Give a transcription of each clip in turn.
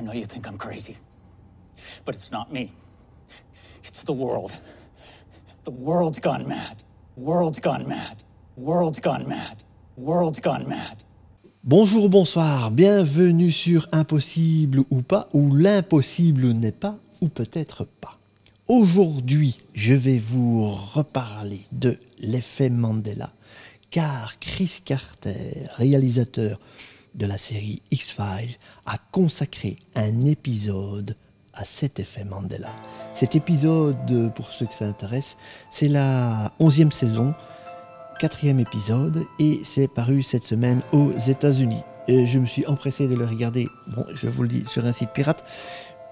know you think I'm crazy, but it's not me. It's the world. The world's gone mad. World's gone mad. World's gone mad. World's gone mad. Bonjour, bonsoir, bienvenue sur Impossible ou pas, où l'impossible n'est pas, ou peut-être pas. Aujourd'hui, je vais vous reparler de l'effet Mandela, car Chris Carter, réalisateur de la série X-Files, a consacré un épisode à cet effet Mandela. Cet épisode, pour ceux que ça intéresse, c'est la 11e saison, 4e épisode, et c'est paru cette semaine aux États-Unis. Je me suis empressé de le regarder, bon, je vous le dis, sur un site pirate,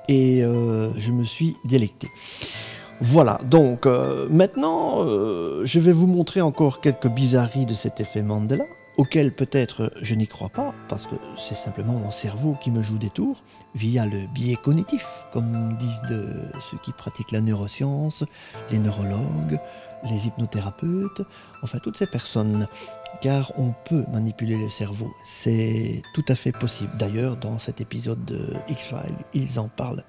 et je me suis délecté. Voilà, donc maintenant, je vais vous montrer encore quelques bizarreries de cet effet Mandela, auquel peut-être je n'y crois pas, parce que c'est simplement mon cerveau qui me joue des tours, via le biais cognitif, comme disent ceux qui pratiquent la neuroscience, les neurologues, les hypnothérapeutes, enfin toutes ces personnes, car on peut manipuler le cerveau, c'est tout à fait possible. D'ailleurs, dans cet épisode de X-Files, ils en parlent,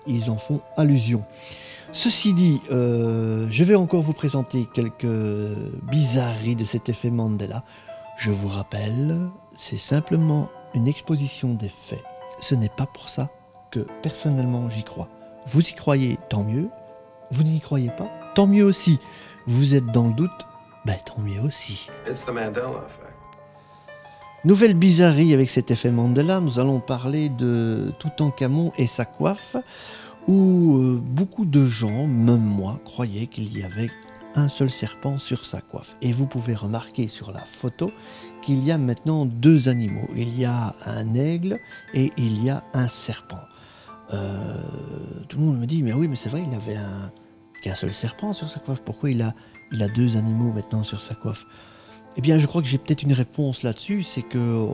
ils en font allusion. Ceci dit, je vais encore vous présenter quelques bizarreries de cet effet Mandela. Je vous rappelle, c'est simplement une exposition des faits. Ce n'est pas pour ça que personnellement j'y crois. Vous y croyez, tant mieux. Vous n'y croyez pas, tant mieux aussi. Vous êtes dans le doute, tant mieux aussi. It's the Mandela effect. Nouvelle bizarrerie avec cet effet Mandela, nous allons parler de Toutankhamon et sa coiffe, où beaucoup de gens, même moi, croyaient qu'il y avait un seul serpent sur sa coiffe. Et vous pouvez remarquer sur la photo qu'il y a maintenant deux animaux. Il y a un aigle et il y a un serpent. Tout le monde me dit, mais oui, mais c'est vrai, il avait qu'un seul serpent sur sa coiffe. Pourquoi il a deux animaux maintenant sur sa coiffe? Eh bien, je crois que j'ai peut-être une réponse là-dessus, c'est que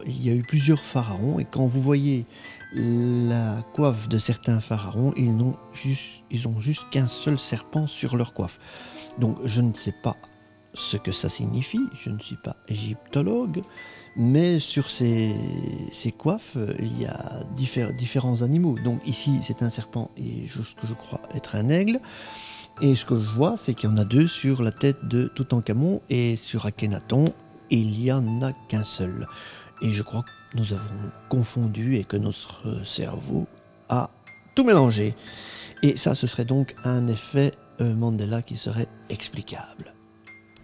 il y a eu plusieurs pharaons, et quand vous voyez la coiffe de certains pharaons, ils ont juste qu'un seul serpent sur leur coiffe. Donc, je ne sais pas ce que ça signifie, je ne suis pas égyptologue, mais sur ces coiffes, il y a différents animaux. Donc ici, c'est un serpent et ce que je crois être un aigle. Et ce que je vois, c'est qu'il y en a deux sur la tête de Toutankhamon, et sur Akhenaton, il n'y en a qu'un seul. Et je crois que nous avons confondu et que notre cerveau a tout mélangé. Et ça, ce serait donc un effet Mandela qui serait explicable.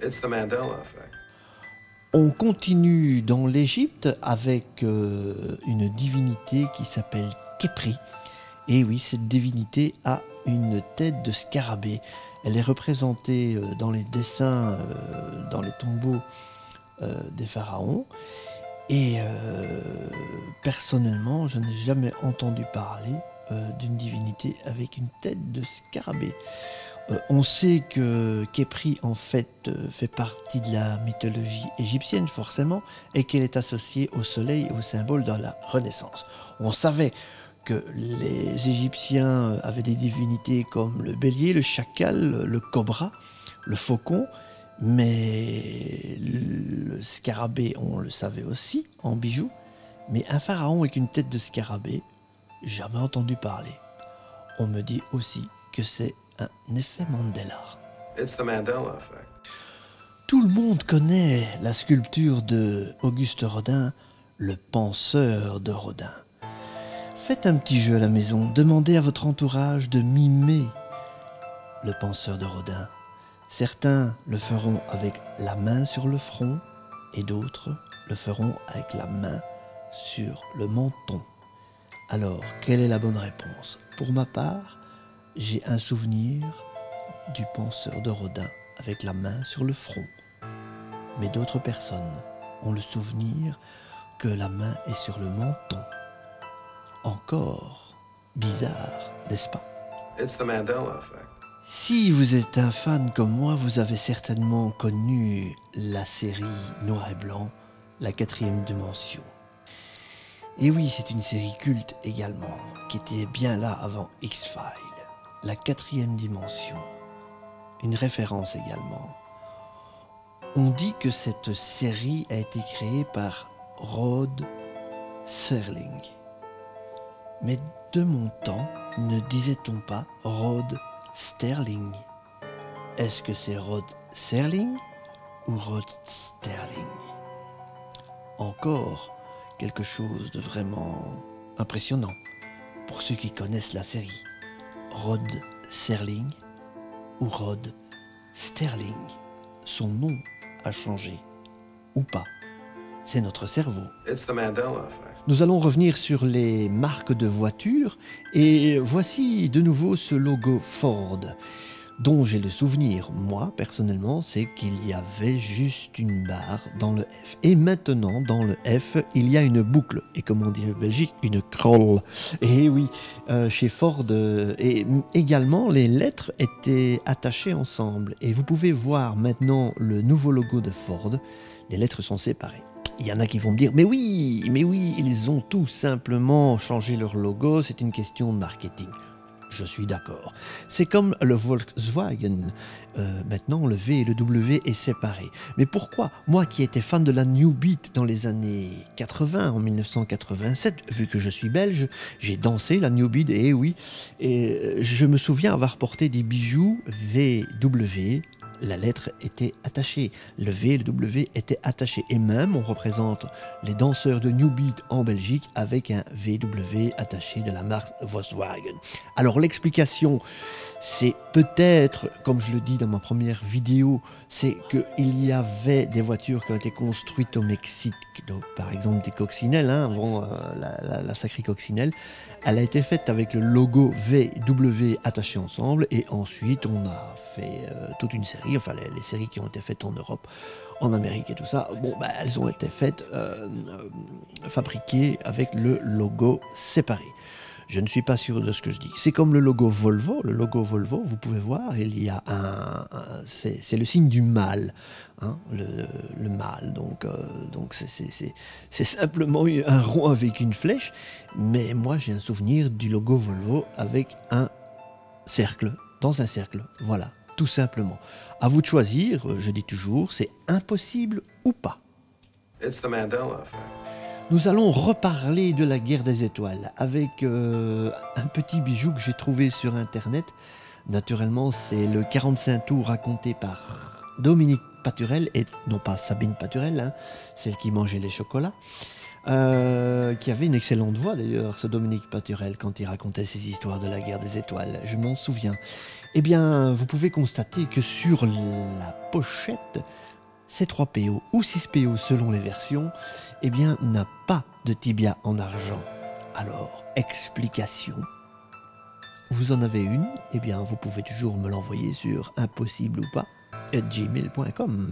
It's the Mandela effect. On continue dans l'Égypte avec une divinité qui s'appelle Khépri. Et oui, cette divinité a une tête de scarabée. Elle est représentée dans les dessins, dans les tombeaux des pharaons. Et personnellement, je n'ai jamais entendu parler d'une divinité avec une tête de scarabée. On sait que Khépri, en fait, fait partie de la mythologie égyptienne, forcément, et qu'elle est associée au soleil et au symbole de la Renaissance. On savait que les Égyptiens avaient des divinités comme le bélier, le chacal, le cobra, le faucon, mais le scarabée, on le savait aussi, en bijoux. Mais un pharaon avec une tête de scarabée, jamais entendu parler. On me dit aussi que c'est un effet Mandela. It's the Mandela effect. Tout le monde connaît la sculpture de Auguste Rodin, le penseur de Rodin. Faites un petit jeu à la maison, demandez à votre entourage de mimer le penseur de Rodin. Certains le feront avec la main sur le front et d'autres le feront avec la main sur le menton. Alors, quelle est la bonne réponse? Pour ma part, j'ai un souvenir du penseur de Rodin avec la main sur le front. Mais d'autres personnes ont le souvenir que la main est sur le menton. Encore bizarre, n'est-ce pas? It's the Mandela effect. Si vous êtes un fan comme moi, vous avez certainement connu la série Noir et Blanc, la 4e dimension. Et oui, c'est une série culte également, qui était bien là avant X-Files. La 4e dimension, une référence également. On dit que cette série a été créée par Rod Serling. Mais de mon temps, ne disait-on pas Rod Sterling? Est-ce que c'est Rod Serling ou Rod Sterling? Encore quelque chose de vraiment impressionnant pour ceux qui connaissent la série. Rod Serling ou Rod Sterling? Son nom a changé ou pas? C'est notre cerveau. It's the Mandela effect. Nous allons revenir sur les marques de voitures et voici de nouveau ce logo Ford dont j'ai le souvenir, moi personnellement, c'est qu'il y avait juste une barre dans le F. Et maintenant, dans le F, il y a une boucle. Et comme on dit en Belgique, une kroll. Et oui, chez Ford, et également, les lettres étaient attachées ensemble. Et vous pouvez voir maintenant le nouveau logo de Ford. Les lettres sont séparées. Il y en a qui vont me dire, mais oui, ils ont tout simplement changé leur logo, c'est une question de marketing. Je suis d'accord. C'est comme le Volkswagen. Maintenant, le V et le W est séparé. Mais pourquoi? Moi qui étais fan de la New Beat dans les années 80, en 1987, vu que je suis belge, j'ai dansé la New Beat, et oui. Et je me souviens avoir porté des bijoux VW. La lettre était attachée, le V et le W étaient attachés. Et même, on représente les danseurs de New Beat en Belgique avec un VW attaché de la marque Volkswagen. Alors l'explication, c'est peut-être, comme je le dis dans ma première vidéo, c'est qu'il y avait des voitures qui ont été construites au Mexique. Donc, par exemple, des coccinelles, la sacrée coccinelle, elle a été faite avec le logo VW attaché ensemble. Et ensuite, on a fait toute une série, enfin les séries qui ont été faites en Europe, en Amérique et tout ça, elles ont été faites, fabriquées avec le logo séparé. Je ne suis pas sûr de ce que je dis. C'est comme le logo Volvo. Le logo Volvo, vous pouvez voir, il y a c'est le signe du mâle, hein, le mâle. Donc c'est simplement un rond avec une flèche. Mais moi, j'ai un souvenir du logo Volvo avec un cercle, dans un cercle. Voilà, tout simplement. À vous de choisir. Je dis toujours, c'est impossible ou pas. It's the Mandela effect. Nous allons reparler de la guerre des étoiles avec un petit bijou que j'ai trouvé sur internet. Naturellement, c'est le 45 tours raconté par Dominique Paturel, et non pas Sabine Paturel, hein, celle qui mangeait les chocolats, qui avait une excellente voix d'ailleurs, ce Dominique Paturel, quand il racontait ses histoires de la guerre des étoiles. Je m'en souviens. Eh bien, vous pouvez constater que sur la pochette, C3PO ou 6PO selon les versions, eh bien, n'a pas de tibia en argent. Alors, explication. Vous en avez une? Eh bien, vous pouvez toujours me l'envoyer sur impossible ou pas @gmail.com.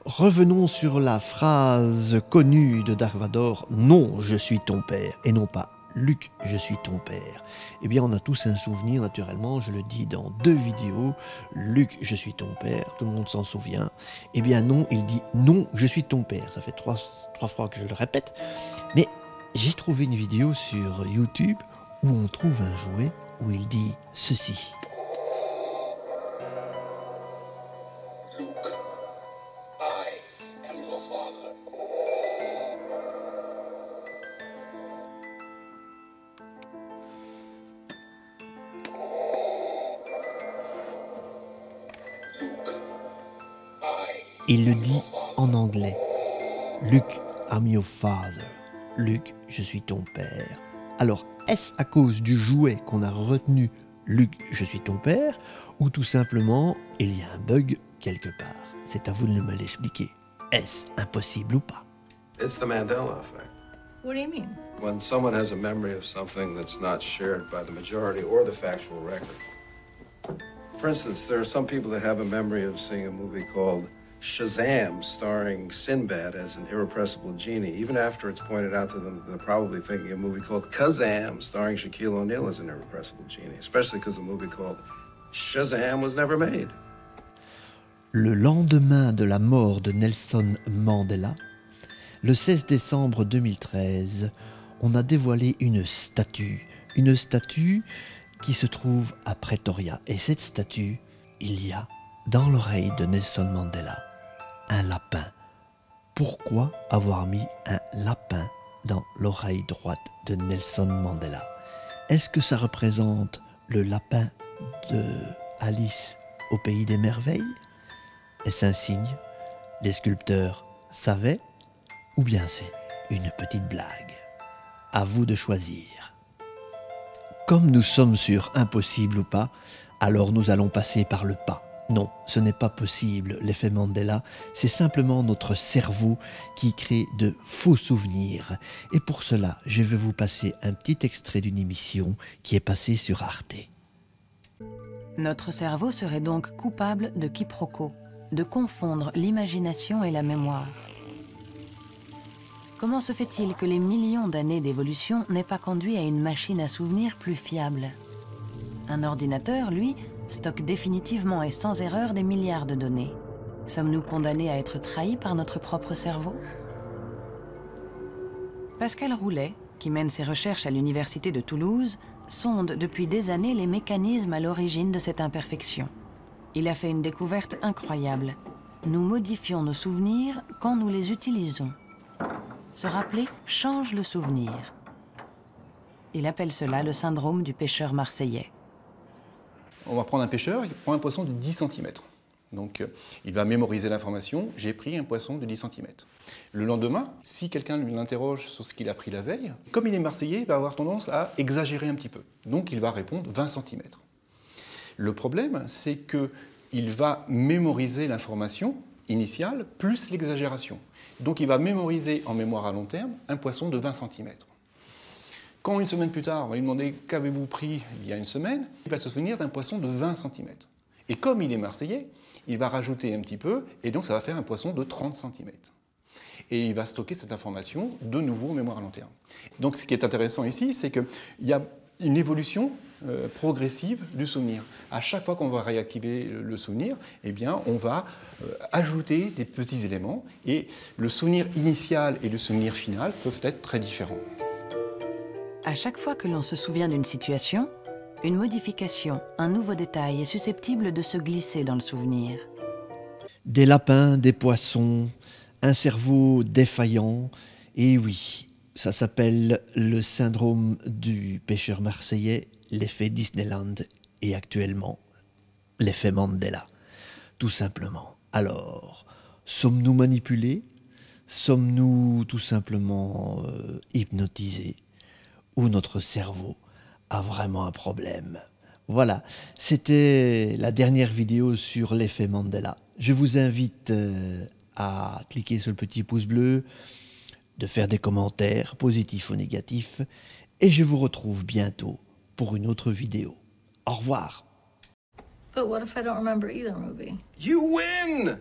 Revenons sur la phrase connue de Dark Vador, « Non, je suis ton père » et non pas « Luke, je suis ton père ». Eh bien, on a tous un souvenir, naturellement, je le dis dans 2 vidéos, « Luke, je suis ton père », tout le monde s'en souvient. Eh bien non, il dit « Non, je suis ton père ». Ça fait trois fois que je le répète. Mais j'ai trouvé une vidéo sur YouTube où on trouve un jouet où il dit ceci. Il le dit en anglais. Luke, I'm your father. Luke, je suis ton père. Alors, est-ce à cause du jouet qu'on a retenu Luke, je suis ton père, ou tout simplement, il y a un bug quelque part? C'est à vous de me l'expliquer. Est-ce impossible ou pas? It's the Mandela effect. What do you mean? When someone has a memory of something that's not shared by the majority or the factual record. For instance, there are some people that have a memory of seeing a movie called Shazam, starring Sinbad as an irrepressible genie. Even after it's pointed out to them, they're probably thinking of a movie called Kazam, starring Shaquille O'Neal as an irrepressible genie, especially because the movie called Shazam was never made. Le lendemain de la mort de Nelson Mandela, le 16 décembre 2013, on a dévoilé une statue qui se trouve à Pretoria. Et cette statue, il y a dans l'oreille de Nelson Mandela un lapin. Pourquoi avoir mis un lapin dans l'oreille droite de Nelson Mandela? Est-ce que ça représente le lapin de Alice au pays des merveilles? Est-ce un signe? Les sculpteurs savaient? Ou bien c'est une petite blague? À vous de choisir. Comme nous sommes sur impossible ou pas, alors nous allons passer par le pas. Non, ce n'est pas possible, l'effet Mandela, c'est simplement notre cerveau qui crée de faux souvenirs. Et pour cela, je vais vous passer un petit extrait d'une émission qui est passée sur Arte. Notre cerveau serait donc coupable de quiproquo, de confondre l'imagination et la mémoire. Comment se fait-il que les millions d'années d'évolution n'aient pas conduit à une machine à souvenirs plus fiable? Un ordinateur, lui, stocke définitivement et sans erreur des milliards de données. Sommes-nous condamnés à être trahis par notre propre cerveau? Pascal Roulet, qui mène ses recherches à l'université de Toulouse, sonde depuis des années les mécanismes à l'origine de cette imperfection. Il a fait une découverte incroyable. Nous modifions nos souvenirs quand nous les utilisons. Se rappeler change le souvenir. Il appelle cela le syndrome du pêcheur marseillais. On va prendre un pêcheur, il prend un poisson de 10 cm. Donc il va mémoriser l'information, j'ai pris un poisson de 10 cm. Le lendemain, si quelqu'un l'interroge sur ce qu'il a pris la veille, comme il est marseillais, il va avoir tendance à exagérer un petit peu. Donc il va répondre 20 cm. Le problème, c'est qu'il va mémoriser l'information initiale plus l'exagération. Donc il va mémoriser en mémoire à long terme un poisson de 20 cm. Quand une semaine plus tard, on va lui demander « qu'avez-vous pris il y a une semaine ?», il va se souvenir d'un poisson de 20 cm. Et comme il est marseillais, il va rajouter un petit peu, et donc ça va faire un poisson de 30 cm. Et il va stocker cette information de nouveau en mémoire à long terme. Donc ce qui est intéressant ici, c'est qu'il y a une évolution progressive du souvenir. À chaque fois qu'on va réactiver le souvenir, eh bien, on va ajouter des petits éléments, et le souvenir initial et le souvenir final peuvent être très différents. À chaque fois que l'on se souvient d'une situation, une modification, un nouveau détail est susceptible de se glisser dans le souvenir. Des lapins, des poissons, un cerveau défaillant, et oui, ça s'appelle le syndrome du pêcheur marseillais, l'effet Disneyland, et actuellement, l'effet Mandela, tout simplement. Alors, sommes-nous manipulés? Sommes-nous tout simplement hypnotisés? Ou notre cerveau a vraiment un problème? Voilà, c'était la dernière vidéo sur l'effet Mandela. Je vous invite à cliquer sur le petit pouce bleu, de faire des commentaires, positifs ou négatifs, et je vous retrouve bientôt pour une autre vidéo. Au revoir. But what if I don't remember either movie? You win!